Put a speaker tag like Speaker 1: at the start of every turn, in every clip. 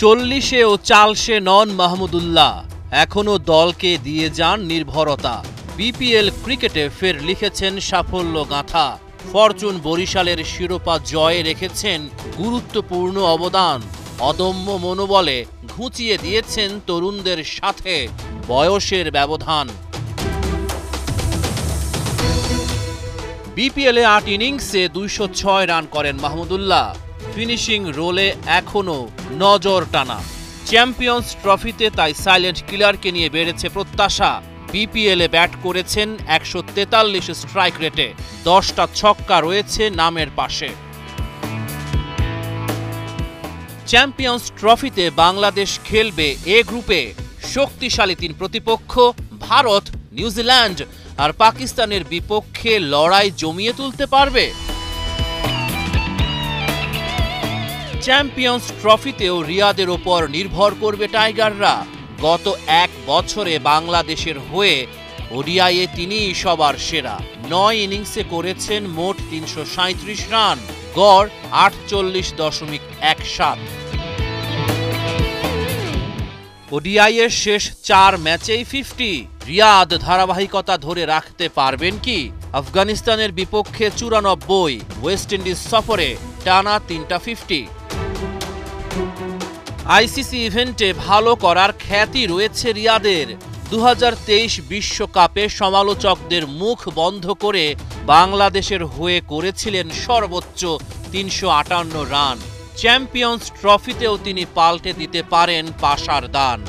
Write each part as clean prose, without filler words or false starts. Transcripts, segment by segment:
Speaker 1: চল্লিশেও চালসে নন মাহমুদুল্লাহ, এখনো দলকে দিয়ে যান নির্ভরতা। বিপিএল ক্রিকেটে ফের লিখেছেন সাফল্য গাঁথা। ফরচুন বরিশালের শিরোপা জয়ে রেখেছেন গুরুত্বপূর্ণ অবদান। অদম্য মনোবলে ঘুচিয়ে দিয়েছেন তরুণদের সাথে বয়সের ব্যবধান। বিপিএলে ৮ ইনিংসে ২০৬ রান করেন মাহমুদুল্লাহ। ফিনিশিং রোলে এখনও নজর টানা। চ্যাম্পিয়ন্স ট্রফিতে তাই সাইলেন্ট কিলারকে নিয়ে বেড়েছে প্রত্যাশা। বিপিএলে ব্যাট করেছেন ১৪৩ স্ট্রাইক রেটে, ১০টা ছক্কা রয়েছে নামের পাশে। চ্যাম্পিয়ন্স ট্রফিতে বাংলাদেশ খেলবে এ গ্রুপে। শক্তিশালী ৩ প্রতিপক্ষ ভারত, নিউজিল্যান্ড আর পাকিস্তানের বিপক্ষে লড়াই জমিয়ে তুলতে পারবে। চ্যাম্পিয়ন্স ট্রফিতেও রিয়াদের ওপর নির্ভর করবে টাইগাররা। গত ১ বছরে বাংলাদেশের হয়ে ওডিআইয়ে তিনিই সবার সেরা। ৯ ইনিংসে করেছেন মোট ৩৩৭ রান, গড় ৪৮.১৭। ওডিআইয়ের শেষ ৪ ম্যাচেই 50। রিয়াদ ধারাবাহিকতা ধরে রাখতে পারবেন কি? আফগানিস্তানের বিপক্ষে ৯৪, ওয়েস্ট ইন্ডিজ সফরে টানা ৩টা 50। আইসিসি ইভেন্টে ভালো করার খ্যাতি রয়েছে রিয়াদের। ২০২৩ বিশ্বকাপে সমালোচকদের মুখ বন্ধ করে বাংলাদেশের হয়ে করেছিলেন সর্বোচ্চ ৩৫৮ রান। চ্যাম্পিয়ন্স ট্রফিতেও তিনি পাল্টে দিতে পারেন পাশার দান।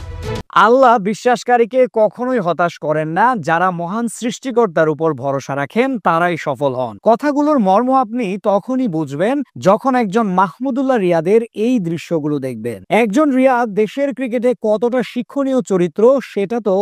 Speaker 2: আল্লাহ বিশ্বাসকারীকে কখনোই হতাশ করেন না। যারা মহান সৃষ্টিকর্তার উপর ভরসা রাখেন তারাই সফল হন। কথাগুলোর মর্ম আপনি তখনই বুঝবেন যখন একজন মাহমুদুল্লাহ রিয়াদের এই দৃশ্যগুলো দেখবেন। একজন রিয়াদ দেশের ক্রিকেটে কতটা শিক্ষণীয় চরিত্র সেটা তো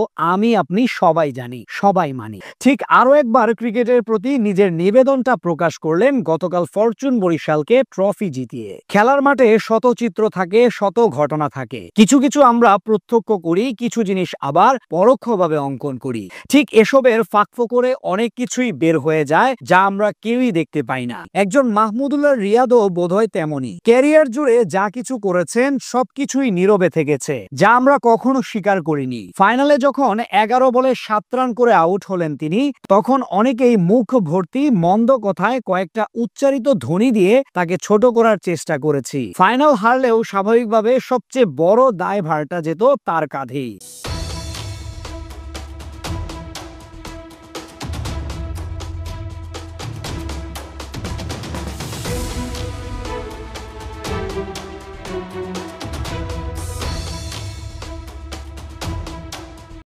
Speaker 2: আপনি সবাই জানি, সবাই মানি। ঠিক আরো একবার ক্রিকেটের প্রতি নিজের নিবেদনটা প্রকাশ করলেন গতকাল ফরচুন বরিশালকে ট্রফি জিতিয়ে। খেলার মাঠে শত চিত্র থাকে, শত ঘটনা থাকে। কিছু কিছু আমরা প্রত্যক্ষ করি, কিছু জিনিস আবার পরোক্ষভাবে অঙ্কন করি। ঠিক এসবের ফাঁকফোকরে অনেক কিছুই বের হয়ে যায় যা আমরা কেউই দেখতে পাই না। একজন মাহমুদুল্লাহ রিয়াদও বোধহয় তেমনই। ক্যারিয়ার জুড়ে যা কিছু করেছেন সবকিছুই নীরবে থেকেছে, যা আমরা কখনো স্বীকার করিনি। ফাইনালে যখন ১১ বলে ৭ রান করে আউট হলেন তিনি, তখন অনেকেই মুখ ভর্তি মন্দ কথায় কয়েকটা উচ্চারিত ধ্বনি দিয়ে তাকে ছোট করার চেষ্টা করেছি। ফাইনাল হারলেও স্বাভাবিকভাবে সবচেয়ে বড় দায়ভারটা যেত তার কাঁধেই।